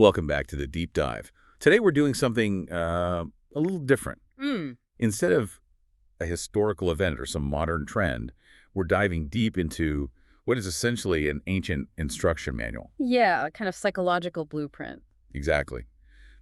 Welcome back to the Deep Dive. Today we're doing something a little different. Instead of a historical event or some modern trend, we're diving deep into what is essentially an ancient instruction manual. Yeah, a kind of psychological blueprint. Exactly.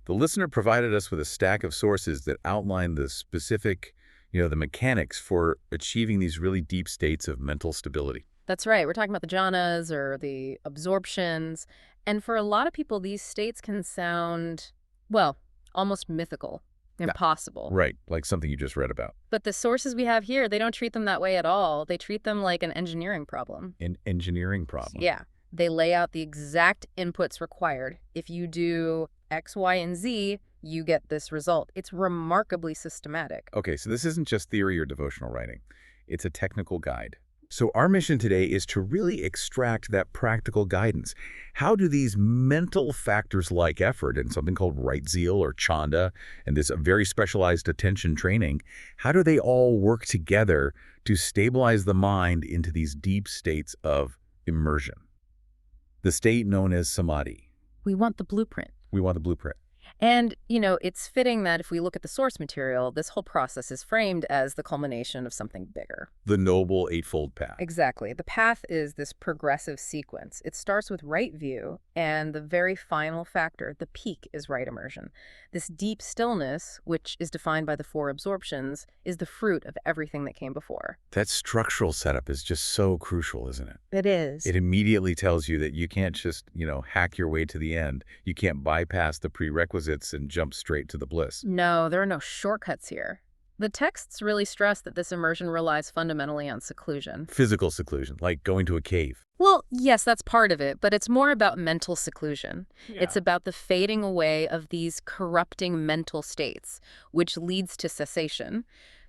The listener provided us with a stack of sources that outline the specific, the mechanics for achieving these really deep states of mental stability. That's right. We're talking about the jhanas or the absorptions. And for a lot of people, these states can sound, well, almost mythical, impossible. Right, like something you just read about. But the sources we have here, they don't treat them that way at all. They treat them like an engineering problem. An engineering problem? Yeah. They lay out the exact inputs required. If you do X, Y, and Z, you get this result. It's remarkably systematic. Okay, so this isn't just theory or devotional writing. It's a technical guide. So our mission today is to really extract that practical guidance. How do these mental factors like effort and something called right zeal or chanda and this very specialized attention training, how do they all work together to stabilize the mind into these deep states of immersion? The state known as samadhi. We want the blueprint. We want the blueprint. And, it's fitting that if we look at the source material, this whole process is framed as the culmination of something bigger. The Noble Eightfold Path. Exactly. The path is this progressive sequence. It starts with right view, and the very final factor, the peak, is right immersion. This deep stillness, which is defined by the four absorptions, is the fruit of everything that came before. That structural setup is just so crucial, isn't it? It is. It immediately tells you that you can't just, hack your way to the end. You can't bypass the prerequisites and jump straight to the bliss. No, there are no shortcuts here. The texts really stress that this immersion relies fundamentally on seclusion. Physical seclusion, like going to a cave. Well, yes, that's part of it, but it's more about mental seclusion. Yeah. It's about the fading away of these corrupting mental states, which leads to cessation.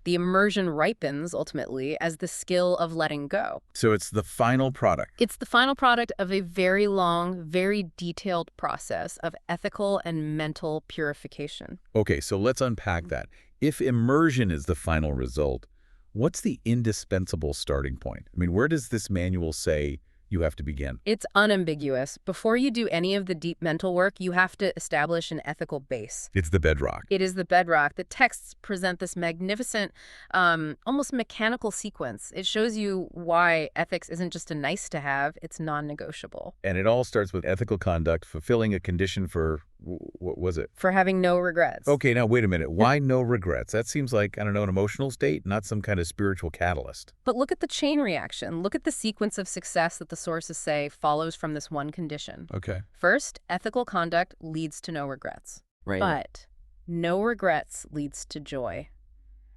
The immersion ripens, ultimately, as the skill of letting go. So it's the final product. It's the final product of a very long, very detailed process of ethical and mental purification. Okay, so let's unpack that. If immersion is the final result, what's the indispensable starting point? I mean, where does this manual say you have to begin? It's unambiguous. Before you do any of the deep mental work, you have to establish an ethical base. It's the bedrock. It is the bedrock. The texts present this magnificent, almost mechanical sequence. It shows you why ethics isn't just a nice to have, it's non-negotiable. And it all starts with ethical conduct, fulfilling a condition for, what was it? For having no regrets. Okay, now wait a minute. Why no regrets? That seems like, an emotional state, not some kind of spiritual catalyst. But look at the chain reaction. Look at the sequence of success that the sources say follows from this one condition. Okay. First, ethical conduct leads to no regrets. Right. But no regrets leads to joy.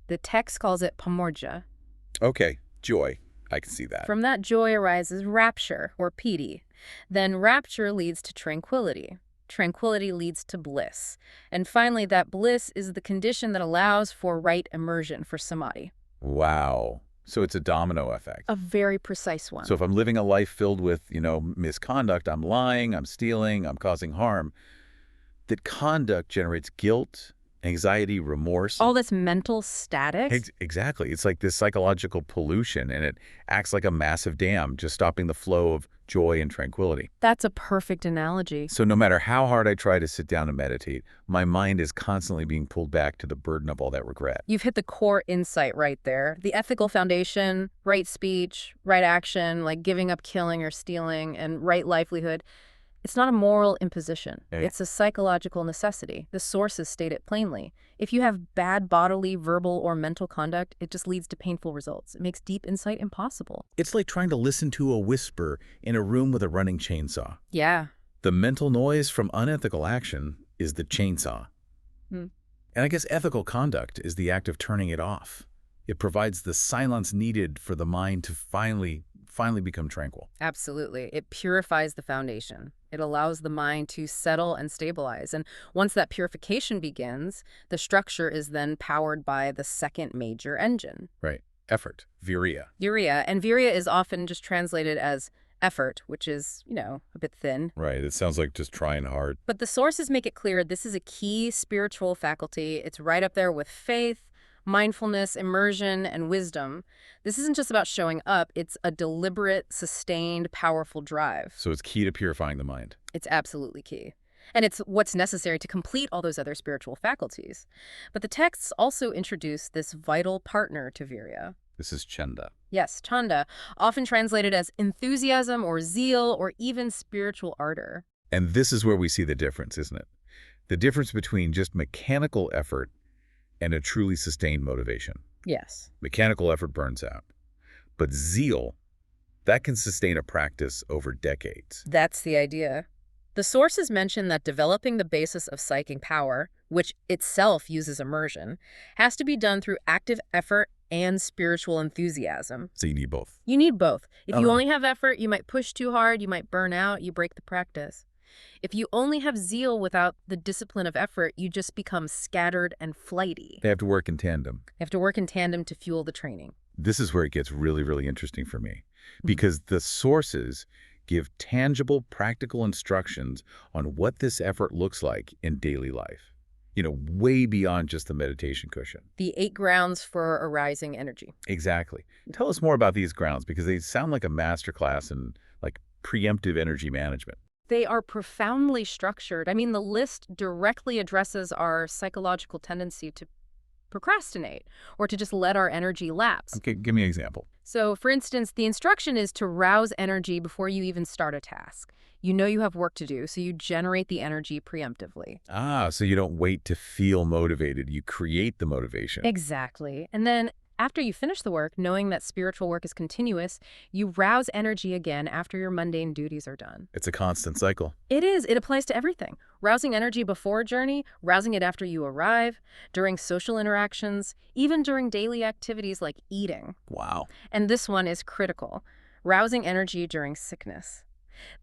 The text calls it pamorja. Okay, joy. I can see that. From that joy arises rapture, or piti. Then rapture leads to tranquility. Tranquility leads to bliss. And finally, that bliss is the condition that allows for right immersion, for samadhi. Wow. So it's a domino effect. A very precise one. So if I'm living a life filled with, misconduct, I'm lying, I'm stealing, I'm causing harm, that conduct generates guilt, anxiety, remorse. All this mental static? Exactly. It's like this psychological pollution, and it acts like a massive dam, just stopping the flow of joy and tranquility. That's a perfect analogy. So no matter how hard I try to sit down and meditate, my mind is constantly being pulled back to the burden of all that regret. You've hit the core insight right there. The ethical foundation, right speech, right action, like giving up killing or stealing, and right livelihood. It's not a moral imposition. It's a psychological necessity. The sources state it plainly. If you have bad bodily, verbal, or mental conduct, it just leads to painful results. It makes deep insight impossible. It's like trying to listen to a whisper in a room with a running chainsaw. Yeah. The mental noise from unethical action is the chainsaw. And I guess ethical conduct is the act of turning it off. It provides the silence needed for the mind to finally become tranquil. Absolutely. It purifies the foundation. It allows the mind to settle and stabilize. And once that purification begins, the structure is then powered by the second major engine. Right. Effort. Virya. Virya. And virya is often just translated as effort, which is, a bit thin. Right. It sounds like just trying hard. But the sources make it clear this is a key spiritual faculty. It's right up there with faith, mindfulness, immersion, and wisdom. This isn't just about showing up. It's a deliberate, sustained, powerful drive. So it's key to purifying the mind. It's absolutely key. And it's what's necessary to complete all those other spiritual faculties. But the texts also introduce this vital partner to virya. This is chanda. Yes, chanda, often translated as enthusiasm or zeal or even spiritual ardor. And this is where we see the difference, isn't it? The difference between just mechanical effort and a truly sustained motivation. Yes. Mechanical effort burns out. But zeal, that can sustain a practice over decades. That's the idea. The sources mention that developing the basis of psychic power, which itself uses immersion, has to be done through active effort and spiritual enthusiasm. So you need both. You need both. If you only have effort, you might push too hard, you might burn out, you break the practice. If you only have zeal without the discipline of effort, you just become scattered and flighty. They have to work in tandem. You have to work in tandem to fuel the training. This is where it gets really, really interesting for me, because the sources give tangible, practical instructions on what this effort looks like in daily life. You know, way beyond just the meditation cushion. The 8 grounds for arising energy. Exactly. Tell us more about these grounds, because they sound like a masterclass in like preemptive energy management. They are profoundly structured. I mean, the list directly addresses our psychological tendency to procrastinate or to just let our energy lapse. Okay, give me an example. So, for instance, the instruction is to rouse energy before you even start a task. You know you have work to do, so you generate the energy preemptively. Ah, so you don't wait to feel motivated. You create the motivation. Exactly. And then after you finish the work, knowing that spiritual work is continuous, you rouse energy again after your mundane duties are done. It's a constant cycle. It is. It applies to everything. Rousing energy before a journey, rousing it after you arrive, during social interactions, even during daily activities like eating. Wow. And this one is critical. Rousing energy during sickness.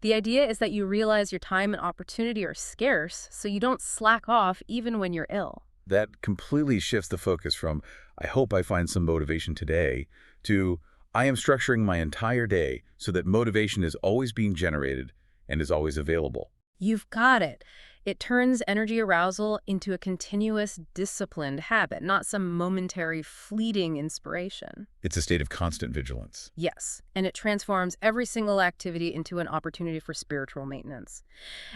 The idea is that you realize your time and opportunity are scarce, so you don't slack off even when you're ill. That completely shifts the focus from, I hope I find some motivation today, to, I am structuring my entire day so that motivation is always being generated and is always available. You've got it. It turns energy arousal into a continuous, disciplined habit, not some momentary, fleeting inspiration. It's a state of constant vigilance. Yes, and it transforms every single activity into an opportunity for spiritual maintenance.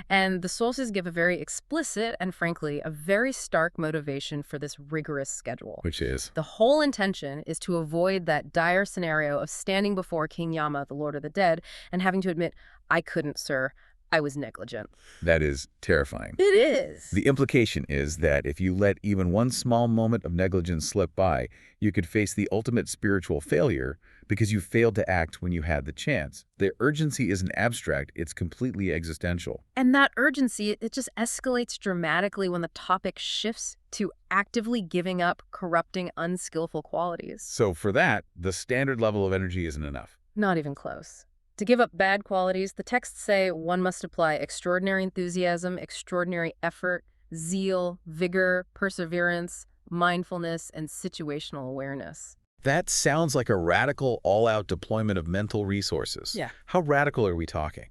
And the sources give a very explicit and, frankly, a very stark motivation for this rigorous schedule. Which is? The whole intention is to avoid that dire scenario of standing before King Yama, the Lord of the Dead, and having to admit, I couldn't, sir. I was negligent. That is terrifying. It is. The implication is that if you let even one small moment of negligence slip by, you could face the ultimate spiritual failure because you failed to act when you had the chance. The urgency isn't abstract, it's completely existential. And that urgency, it just escalates dramatically when the topic shifts to actively giving up corrupting, unskillful qualities. So for that, the standard level of energy isn't enough. Not even close. To give up bad qualities, the texts say one must apply extraordinary enthusiasm, extraordinary effort, zeal, vigor, perseverance, mindfulness, and situational awareness. That sounds like a radical, all-out deployment of mental resources. Yeah. How radical are we talking?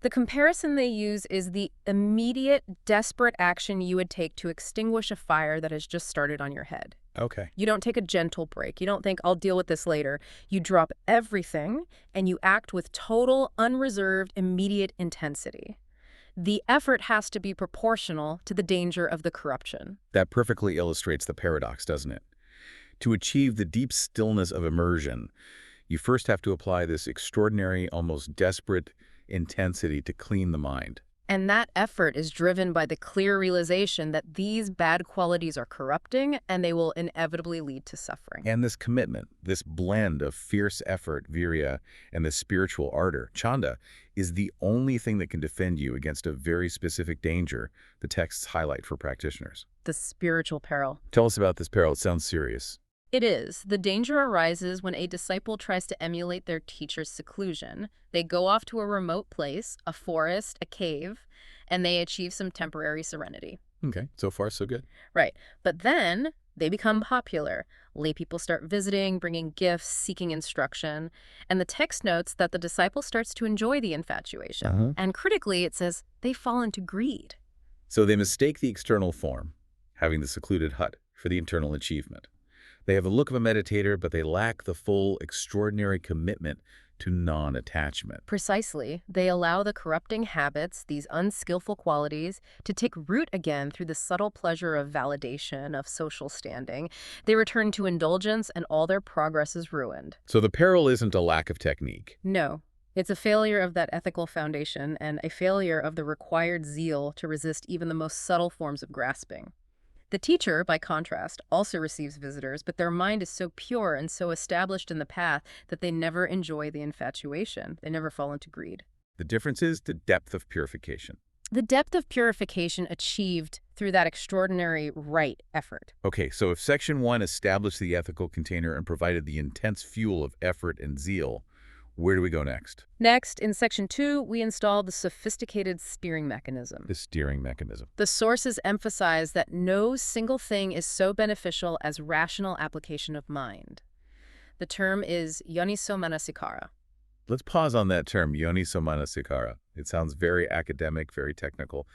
The comparison they use is the immediate, desperate action you would take to extinguish a fire that has just started on your head. Okay. You don't take a gentle break. You don't think, I'll deal with this later. You drop everything, and you act with total, unreserved, immediate intensity. The effort has to be proportional to the danger of the corruption. That perfectly illustrates the paradox, doesn't it? To achieve the deep stillness of immersion, you first have to apply this extraordinary, almost desperate intensity to clean the mind. And that effort is driven by the clear realization that these bad qualities are corrupting and they will inevitably lead to suffering. And this commitment, this blend of fierce effort, virya, and the spiritual ardor, chanda, is the only thing that can defend you against a very specific danger the texts highlight for practitioners. The spiritual peril. Tell us about this peril. It sounds serious. It is. The danger arises when a disciple tries to emulate their teacher's seclusion. They go off to a remote place, a forest, a cave, and they achieve some temporary serenity. Okay, so far so good. Right. But then they become popular. Lay people start visiting, bringing gifts, seeking instruction. And the text notes that the disciple starts to enjoy the infatuation. And critically, it says they fall into greed. So they mistake the external form, having the secluded hut, for the internal achievement. They have the look of a meditator, but they lack the full, extraordinary commitment to non-attachment. Precisely. They allow the corrupting habits, these unskillful qualities, to take root again through the subtle pleasure of validation, of social standing. They return to indulgence and all their progress is ruined. So the peril isn't a lack of technique. No. It's a failure of that ethical foundation and a failure of the required zeal to resist even the most subtle forms of grasping. The teacher, by contrast, also receives visitors, but their mind is so pure and so established in the path that they never enjoy the infatuation. They never fall into greed. The difference is the depth of purification. The depth of purification achieved through that extraordinary right effort. Okay, so if Section 1 established the ethical container and provided the intense fuel of effort and zeal, where do we go next? Next, in Section 2, we install the sophisticated steering mechanism. The steering mechanism. The sources emphasize that no single thing is so beneficial as rational application of mind. The term is yoniso manasikara. Let's pause on that term, yoniso manasikara. It sounds very academic, very technical.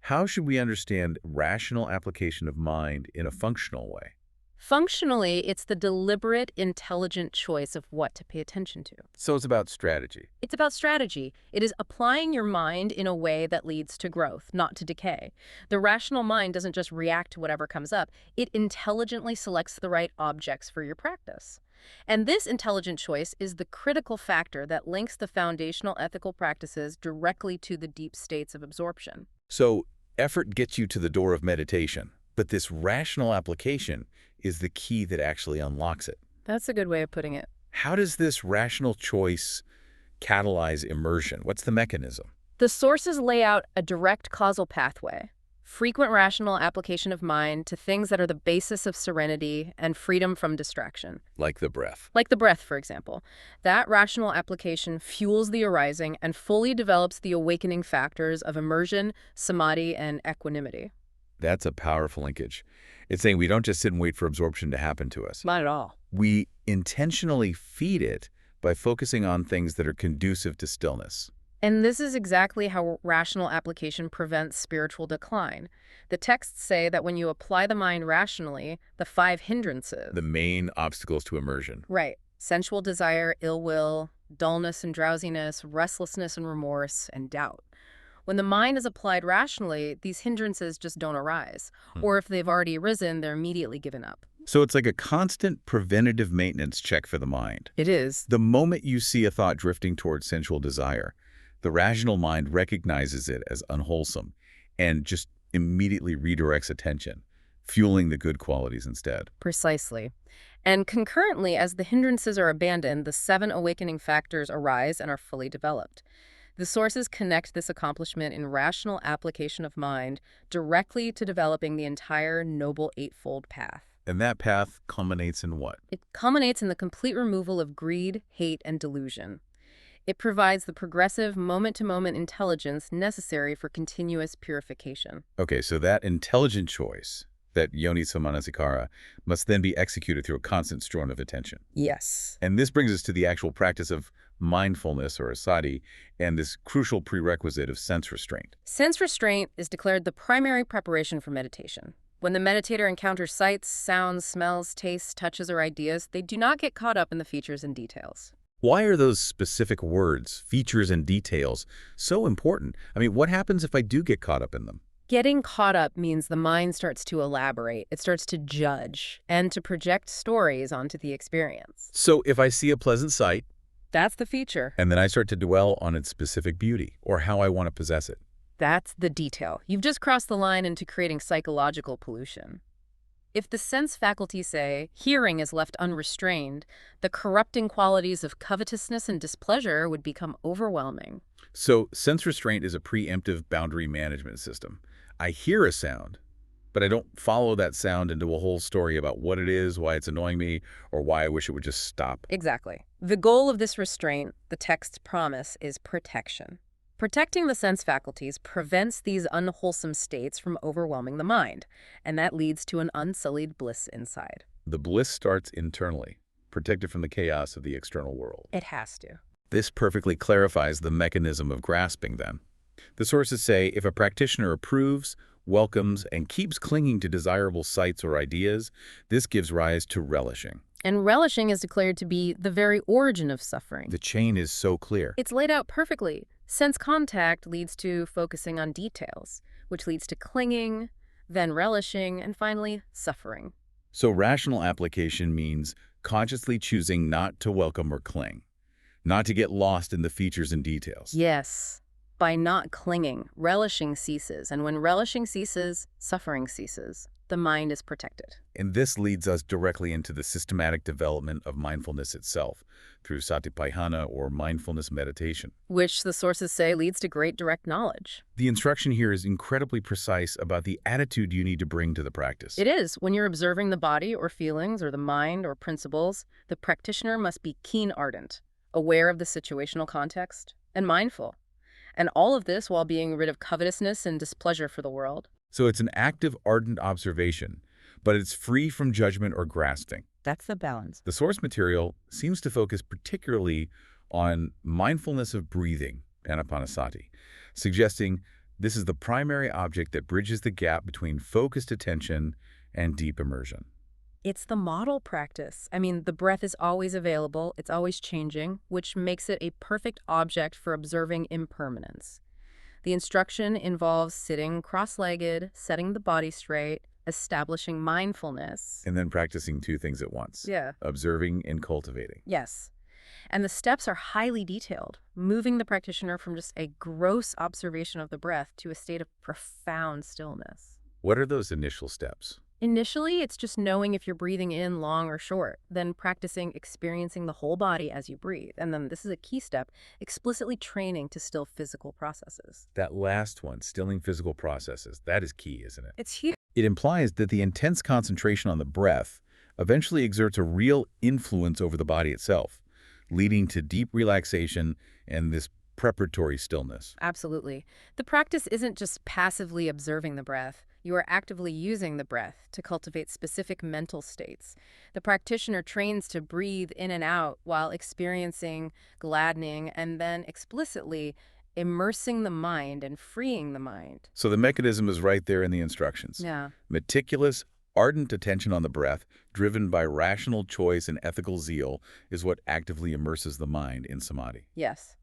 How should we understand rational application of mind in a functional way? Functionally, it's the deliberate, intelligent choice of what to pay attention to. So it's about strategy. It's about strategy. It is applying your mind in a way that leads to growth, not to decay. The rational mind doesn't just react to whatever comes up. It intelligently selects the right objects for your practice. And this intelligent choice is the critical factor that links the foundational ethical practices directly to the deep states of absorption. So effort gets you to the door of meditation, but this rational application is the key that actually unlocks it. That's a good way of putting it. How does this rational choice catalyze immersion? What's the mechanism? The sources lay out a direct causal pathway, frequent rational application of mind to things that are the basis of serenity and freedom from distraction. Like the breath. Like the breath, for example. That rational application fuels the arising and fully develops the awakening factors of immersion, samadhi, and equanimity. That's a powerful linkage. It's saying we don't just sit and wait for absorption to happen to us. Not at all. We intentionally feed it by focusing on things that are conducive to stillness. And this is exactly how rational application prevents spiritual decline. The texts say that when you apply the mind rationally, the five hindrances— The main obstacles to immersion. Right. Sensual desire, ill will, dullness and drowsiness, restlessness and remorse, and doubt. When the mind is applied rationally, these hindrances just don't arise. Or if they've already arisen, they're immediately given up. So it's like a constant preventative maintenance check for the mind. It is. The moment you see a thought drifting towards sensual desire, the rational mind recognizes it as unwholesome and just immediately redirects attention, fueling the good qualities instead. Precisely. And concurrently, as the hindrances are abandoned, the 7 awakening factors arise and are fully developed. The sources connect this accomplishment in rational application of mind directly to developing the entire Noble Eightfold Path. And that path culminates in what? It culminates in the complete removal of greed, hate, and delusion. It provides the progressive, moment-to-moment intelligence necessary for continuous purification. Okay, so that intelligent choice, that yoniso manasikara, must then be executed through a constant storm of attention. Yes. And this brings us to the actual practice of mindfulness, or asati, and this crucial prerequisite of sense restraint. Sense restraint is declared the primary preparation for meditation. When the meditator encounters sights, sounds, smells, tastes, touches, or ideas, they do not get caught up in the features and details. Why are those specific words, features, and details so important? I mean, what happens if I do get caught up in them? Getting caught up means the mind starts to elaborate. It starts to judge and to project stories onto the experience. So if I see a pleasant sight, That's the feature. and then I start to dwell on its specific beauty or how I want to possess it. That's the detail. You've just crossed the line into creating psychological pollution. If the sense faculties say hearing is left unrestrained, the corrupting qualities of covetousness and displeasure would become overwhelming. So sense restraint is a preemptive boundary management system. I hear a sound, but I don't follow that sound into a whole story about what it is, why it's annoying me, or why I wish it would just stop. Exactly. The goal of this restraint, the text's promise, is protection. Protecting the sense faculties prevents these unwholesome states from overwhelming the mind, and that leads to an unsullied bliss inside. The bliss starts internally, protected from the chaos of the external world. It has to. This perfectly clarifies the mechanism of grasping then. The sources say if a practitioner approves, welcomes, and keeps clinging to desirable sights or ideas, this gives rise to relishing. And relishing is declared to be the very origin of suffering. The chain is so clear. It's laid out perfectly. Sense contact leads to focusing on details, which leads to clinging, then relishing, and finally, suffering. So rational application means consciously choosing not to welcome or cling, not to get lost in the features and details. Yes. By not clinging, relishing ceases, and when relishing ceases, suffering ceases. The mind is protected. And this leads us directly into the systematic development of mindfulness itself through satipatthana or mindfulness meditation. Which the sources say leads to great direct knowledge. The instruction here is incredibly precise about the attitude you need to bring to the practice. It is. When you're observing the body or feelings or the mind or principles, the practitioner must be keen ardent, aware of the situational context, and mindful. And all of this while being rid of covetousness and displeasure for the world. So it's an active, ardent observation, but it's free from judgment or grasping. That's the balance. The source material seems to focus particularly on mindfulness of breathing, anapanasati, suggesting this is the primary object that bridges the gap between focused attention and deep immersion. It's the model practice. I mean, the breath is always available, it's always changing, which makes it a perfect object for observing impermanence. The instruction involves sitting cross-legged, setting the body straight, establishing mindfulness. And then practicing two things at once. Yeah. Observing and cultivating. Yes. And the steps are highly detailed, moving the practitioner from just a gross observation of the breath to a state of profound stillness. What are those initial steps? Initially, it's just knowing if you're breathing in long or short, then practicing experiencing the whole body as you breathe. And then this is a key step, explicitly training to still physical processes. That last one, stilling physical processes, that is key, isn't it? It's huge. It implies that the intense concentration on the breath eventually exerts a real influence over the body itself, leading to deep relaxation and this preparatory stillness. Absolutely. The practice isn't just passively observing the breath. You are actively using the breath to cultivate specific mental states. The practitioner trains to breathe in and out while experiencing gladdening and then explicitly immersing the mind and freeing the mind. So the mechanism is right there in the instructions. Yeah. Meticulous, ardent attention on the breath, driven by rational choice and ethical zeal, is what actively immerses the mind in samadhi. Yes.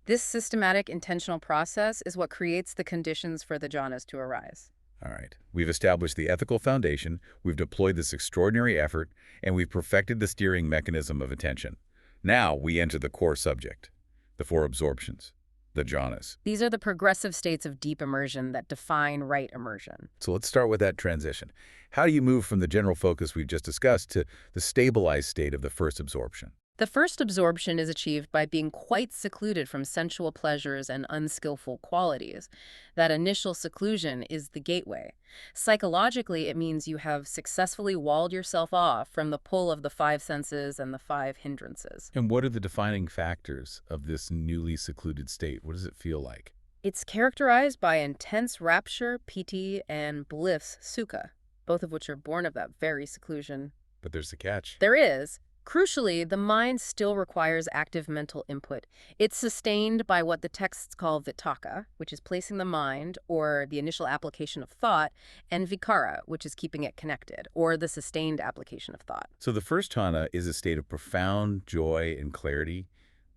This systematic, intentional process is what creates the conditions for the jhanas to arise. All right. We've established the ethical foundation, we've deployed this extraordinary effort, and we've perfected the steering mechanism of attention. Now we enter the core subject, the four absorptions, the jhanas. These are the progressive states of deep immersion that define right immersion. So let's start with that transition. How do you move from the general focus we've just discussed to the stabilized state of the first absorption? The first absorption is achieved by being quite secluded from sensual pleasures and unskillful qualities. That initial seclusion is the gateway. Psychologically, it means you have successfully walled yourself off from the pull of the five senses and the five hindrances. And what are the defining factors of this newly secluded state? What does it feel like? It's characterized by intense rapture, piti, and bliss, sukha, both of which are born of that very seclusion. But there's the catch. There is. Crucially, the mind still requires active mental input. It's sustained by what the texts call vitakka, which is placing the mind, or the initial application of thought, and vikara, which is keeping it connected, or the sustained application of thought. So the first jhana is a state of profound joy and clarity,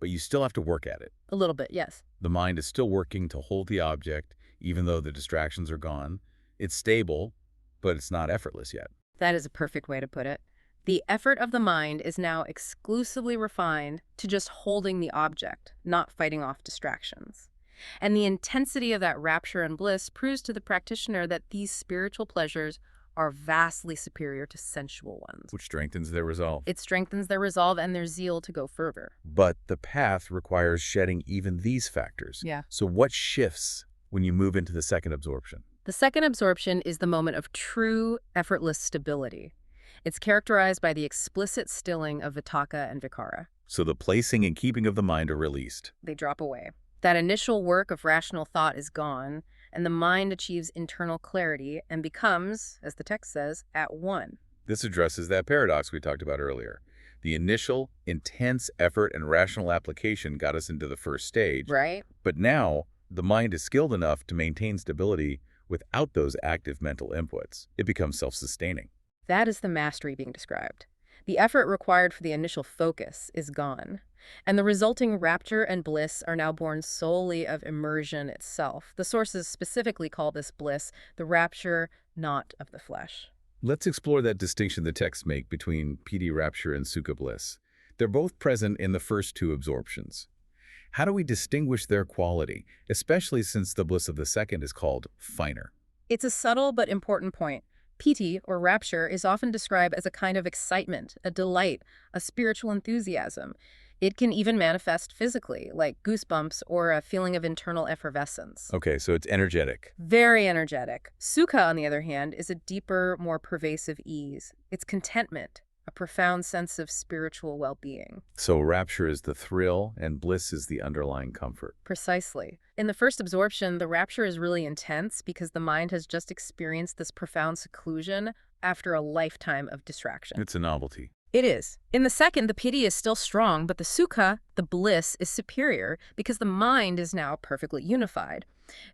but you still have to work at it. A little bit, yes. The mind is still working to hold the object, even though the distractions are gone. It's stable, but it's not effortless yet. That is a perfect way to put it. The effort of the mind is now exclusively refined to just holding the object, not fighting off distractions. And the intensity of that rapture and bliss proves to the practitioner that these spiritual pleasures are vastly superior to sensual ones. Which strengthens their resolve. It strengthens their resolve and their zeal to go further. But the path requires shedding even these factors. Yeah. So what shifts when you move into the second absorption? The second absorption is the moment of true, effortless stability. It's characterized by the explicit stilling of vitakka and vikara. So the placing and keeping of the mind are released. They drop away. That initial work of rational thought is gone, and the mind achieves internal clarity and becomes, as the text says, at one. This addresses that paradox we talked about earlier. The initial, intense effort and rational application got us into the first stage. Right? But now, the mind is skilled enough to maintain stability without those active mental inputs. It becomes self-sustaining. That is the mastery being described. The effort required for the initial focus is gone, and the resulting rapture and bliss are now born solely of immersion itself. The sources specifically call this bliss the rapture not of the flesh. Let's explore that distinction the texts make between piti rapture and sukha bliss. They're both present in the first two absorptions. How do we distinguish their quality, especially since the bliss of the second is called finer? It's a subtle but important point. Piti, or rapture, is often described as a kind of excitement, a delight, a spiritual enthusiasm. It can even manifest physically, like goosebumps or a feeling of internal effervescence. Okay, so it's energetic. Very energetic. Sukha, on the other hand, is a deeper, more pervasive ease. It's contentment, a profound sense of spiritual well-being. So rapture is the thrill and bliss is the underlying comfort. Precisely. In the first absorption, the rapture is really intense because the mind has just experienced this profound seclusion after a lifetime of distraction. It's a novelty. It is. In the second, the piti is still strong, but the sukha, the bliss, is superior because the mind is now perfectly unified.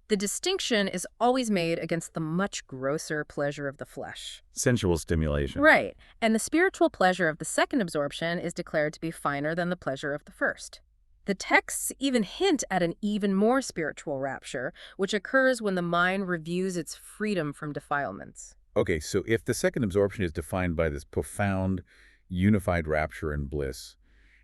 The distinction is always made against the much grosser pleasure of the flesh. Sensual stimulation. Right. And the spiritual pleasure of the second absorption is declared to be finer than the pleasure of the first. The texts even hint at an even more spiritual rapture, which occurs when the mind reviews its freedom from defilements. Okay, so if the second absorption is defined by this profound, unified rapture and bliss,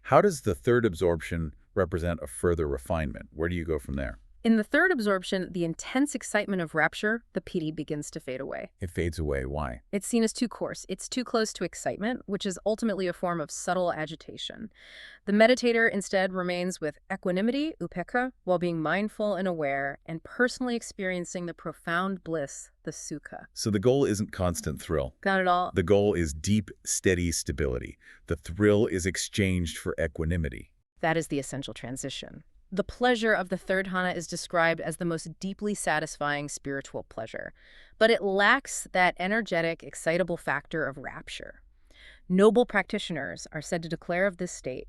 how does the third absorption represent a further refinement? Where do you go from there? In the third absorption, the intense excitement of rapture, the piti, begins to fade away. It fades away. Why? It's seen as too coarse. It's too close to excitement, which is ultimately a form of subtle agitation. The meditator instead remains with equanimity, upekkha, while being mindful and aware and personally experiencing the profound bliss, the sukha. So the goal isn't constant thrill. Got it all? The goal is deep, steady stability. The thrill is exchanged for equanimity. That is the essential transition. The pleasure of the third jhana is described as the most deeply satisfying spiritual pleasure, but it lacks that energetic, excitable factor of rapture. Noble practitioners are said to declare of this state,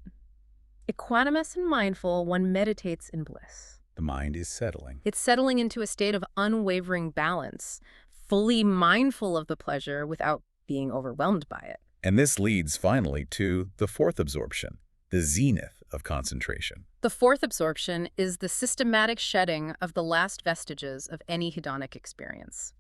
equanimous and mindful, one meditates in bliss. The mind is settling. It's settling into a state of unwavering balance, fully mindful of the pleasure without being overwhelmed by it. And this leads finally to the fourth absorption, the zenith of concentration. The fourth absorption is the systematic shedding of the last vestiges of any hedonic experience.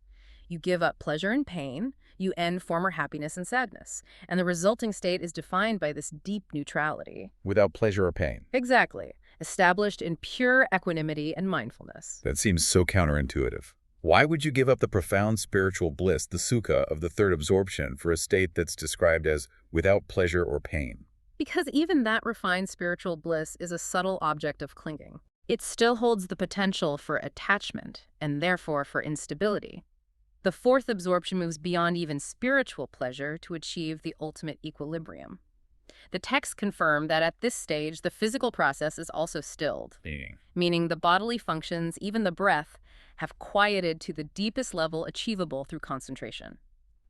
You give up pleasure and pain, you end former happiness and sadness, and the resulting state is defined by this deep neutrality. Without pleasure or pain. Exactly. Established in pure equanimity and mindfulness. That seems so counterintuitive. Why would you give up the profound spiritual bliss, the sukha, of the third absorption for a state that's described as without pleasure or pain? Because even that refined spiritual bliss is a subtle object of clinging. It still holds the potential for attachment, and therefore for instability. The fourth absorption moves beyond even spiritual pleasure to achieve the ultimate equilibrium. The texts confirm that at this stage, the physical process is also stilled, meaning the bodily functions, even the breath, have quieted to the deepest level achievable through concentration.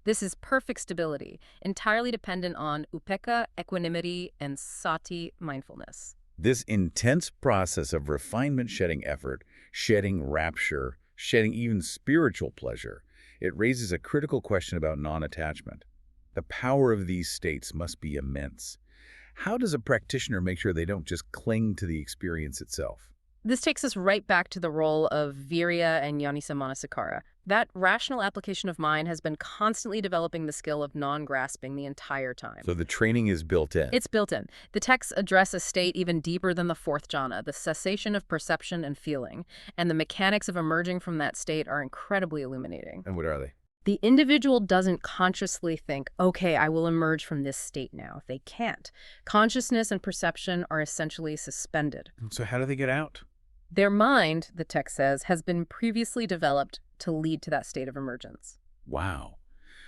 This is perfect stability, entirely dependent on upekkha, equanimity, and sati, mindfulness. This intense process of refinement shedding effort, shedding rapture, shedding even spiritual pleasure, it raises a critical question about non-attachment. The power of these states must be immense. How does a practitioner make sure they don't just cling to the experience itself? This takes us right back to the role of virya and yanisa manasikara. That rational application of mind has been constantly developing the skill of non-grasping the entire time. So the training is built in. It's built in. The texts address a state even deeper than the fourth jhana, the cessation of perception and feeling, and the mechanics of emerging from that state are incredibly illuminating. And what are they? The individual doesn't consciously think, okay, I will emerge from this state now. They can't. Consciousness and perception are essentially suspended. So how do they get out? Their mind, the text says, has been previously developed to lead to that state of emergence. Wow.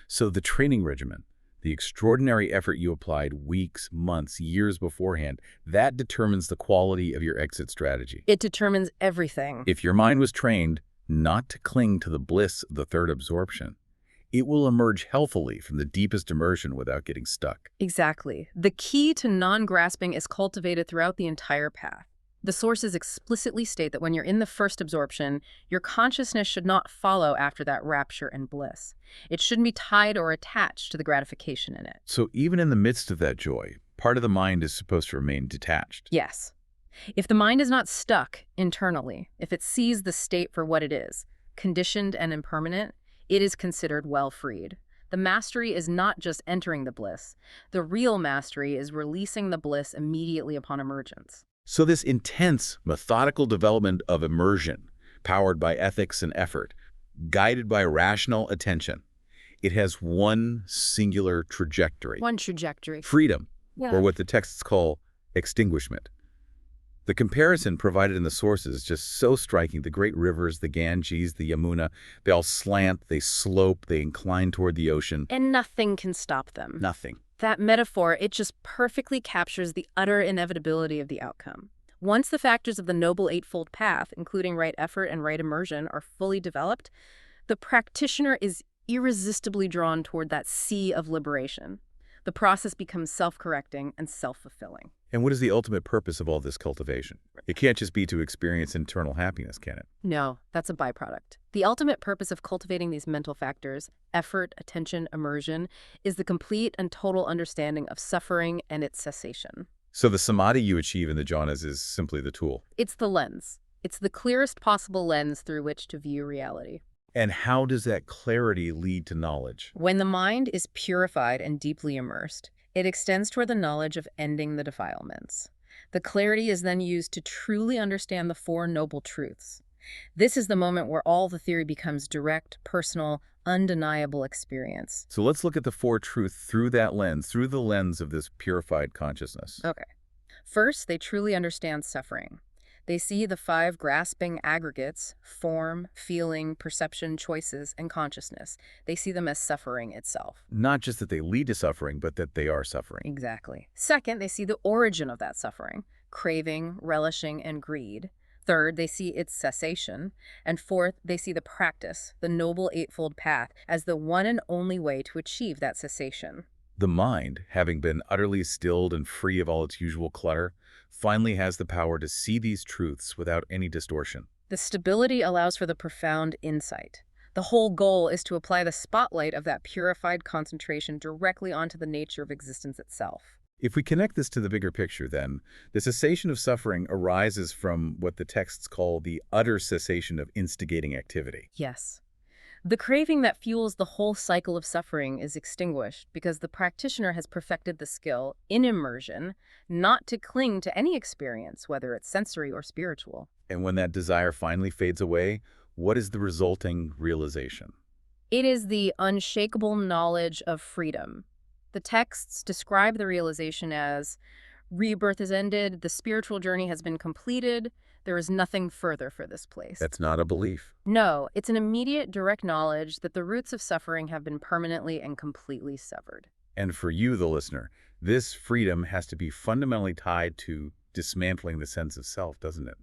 So the training regimen, the extraordinary effort you applied weeks, months, years beforehand, that determines the quality of your exit strategy. It determines everything. If your mind was trained not to cling to the bliss of the third absorption, it will emerge healthily from the deepest immersion without getting stuck. Exactly. The key to non-grasping is cultivated throughout the entire path. The sources explicitly state that when you're in the first absorption, your consciousness should not follow after that rapture and bliss. It shouldn't be tied or attached to the gratification in it. So even in the midst of that joy, part of the mind is supposed to remain detached. Yes. If the mind is not stuck internally, if it sees the state for what it is, conditioned and impermanent, it is considered well freed. The mastery is not just entering the bliss. The real mastery is releasing the bliss immediately upon emergence. So this intense, methodical development of immersion, powered by ethics and effort, guided by rational attention, it has one singular trajectory. One trajectory. Freedom, Yeah. or what the texts call extinguishment. The comparison provided in the sources is just so striking. The great rivers, the Ganges, the Yamuna, they all slant, they slope, they incline toward the ocean. And nothing can stop them. Nothing. That metaphor, it just perfectly captures the utter inevitability of the outcome. Once the factors of the Noble Eightfold Path, including right effort and right immersion, are fully developed, the practitioner is irresistibly drawn toward that sea of liberation. The process becomes self-correcting and self-fulfilling. And what is the ultimate purpose of all this cultivation? It can't just be to experience internal happiness, can it? No, that's a byproduct. The ultimate purpose of cultivating these mental factors, effort, attention, immersion, is the complete and total understanding of suffering and its cessation. So the samadhi you achieve in the jhanas is simply the tool. It's the lens. It's the clearest possible lens through which to view reality. And how does that clarity lead to knowledge? When the mind is purified and deeply immersed, it extends toward the knowledge of ending the defilements. The clarity is then used to truly understand the Four Noble Truths. This is the moment where all the theory becomes direct, personal, undeniable experience. So let's look at the Four Truths through that lens, through the lens of this purified consciousness. Okay. First, they truly understand suffering. They see the five grasping aggregates: form, feeling, perception, choices, and consciousness. They see them as suffering itself. Not just that they lead to suffering, but that they are suffering. Exactly. Second, they see the origin of that suffering: craving, relishing, and greed. Third, they see its cessation. And fourth, they see the practice, the Noble Eightfold Path, as the one and only way to achieve that cessation. The mind, having been utterly stilled and free of all its usual clutter, finally has the power to see these truths without any distortion. The stability allows for the profound insight. The whole goal is to apply the spotlight of that purified concentration directly onto the nature of existence itself. If we connect this to the bigger picture, then, the cessation of suffering arises from what the texts call the utter cessation of instigating activity. Yes. The craving that fuels the whole cycle of suffering is extinguished because the practitioner has perfected the skill, in immersion, not to cling to any experience, whether it's sensory or spiritual. And when that desire finally fades away, what is the resulting realization? It is the unshakable knowledge of freedom. The texts describe the realization as, rebirth is ended, the spiritual journey has been completed, there is nothing further for this place. That's not a belief. No, it's an immediate, direct knowledge that the roots of suffering have been permanently and completely severed. And for you, the listener, this freedom has to be fundamentally tied to dismantling the sense of self, doesn't it?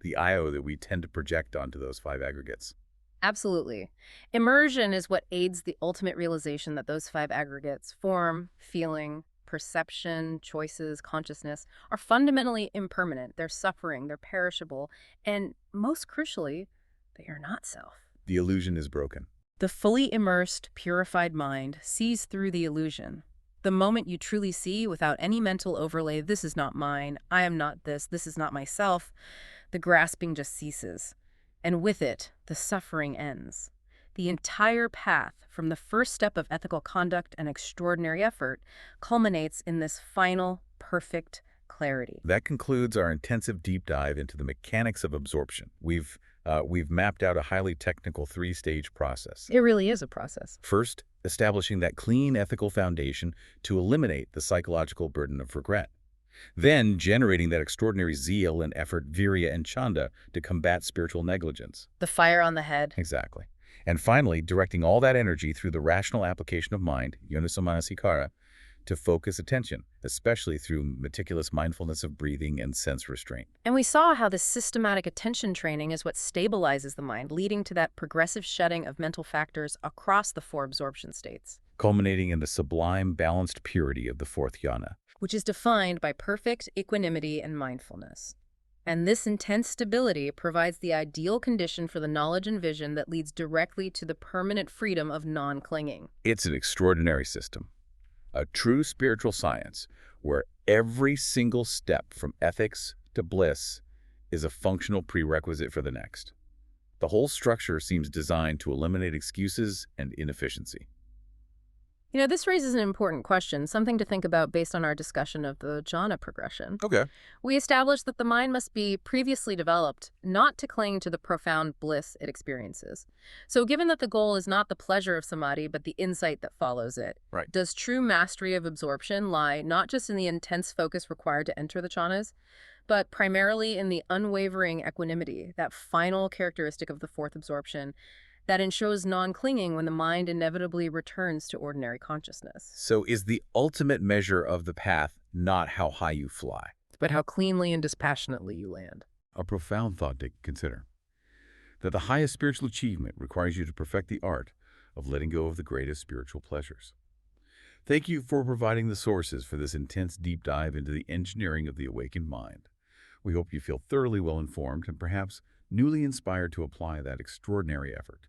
The io that we tend to project onto those five aggregates. Absolutely. Immersion is what aids the ultimate realization that those five aggregates, form, feeling, perception, choices, consciousness, are fundamentally impermanent. They're suffering, they're perishable, and most crucially, they are not self. The illusion is broken. The fully immersed, purified mind sees through the illusion. The moment you truly see, without any mental overlay, this is not mine, I am not this is not myself, the grasping just ceases. And with it, the suffering ends. The entire path, from the first step of ethical conduct and extraordinary effort, culminates in this final, perfect clarity. That concludes our intensive deep dive into the mechanics of absorption. We've mapped out a highly technical three-stage process. It really is a process. First, establishing that clean ethical foundation to eliminate the psychological burden of regret. Then, generating that extraordinary zeal and effort, virya and chanda, to combat spiritual negligence. The fire on the head. Exactly. And finally, directing all that energy through the rational application of mind, yoniso-manasikara, to focus attention, especially through meticulous mindfulness of breathing and sense restraint. And we saw how this systematic attention training is what stabilizes the mind, leading to that progressive shedding of mental factors across the four absorption states, Culminating in the sublime, balanced purity of the fourth jhana. which is defined by perfect equanimity and mindfulness. And this intense stability provides the ideal condition for the knowledge and vision that leads directly to the permanent freedom of non-clinging. It's an extraordinary system, a true spiritual science where every single step from ethics to bliss is a functional prerequisite for the next. The whole structure seems designed to eliminate excuses and inefficiency. This raises an important question, something to think about based on our discussion of the jhana progression. Okay. We established that the mind must be previously developed, not to cling to the profound bliss it experiences. So given that the goal is not the pleasure of samadhi, but the insight that follows it, Right. does true mastery of absorption lie not just in the intense focus required to enter the jhanas, but primarily in the unwavering equanimity, that final characteristic of the fourth absorption, that ensures non-clinging when the mind inevitably returns to ordinary consciousness. So is the ultimate measure of the path not how high you fly? But how cleanly and dispassionately you land. A profound thought to consider. That the highest spiritual achievement requires you to perfect the art of letting go of the greatest spiritual pleasures. Thank you for providing the sources for this intense deep dive into the engineering of the awakened mind. We hope you feel thoroughly well informed and perhaps newly inspired to apply that extraordinary effort.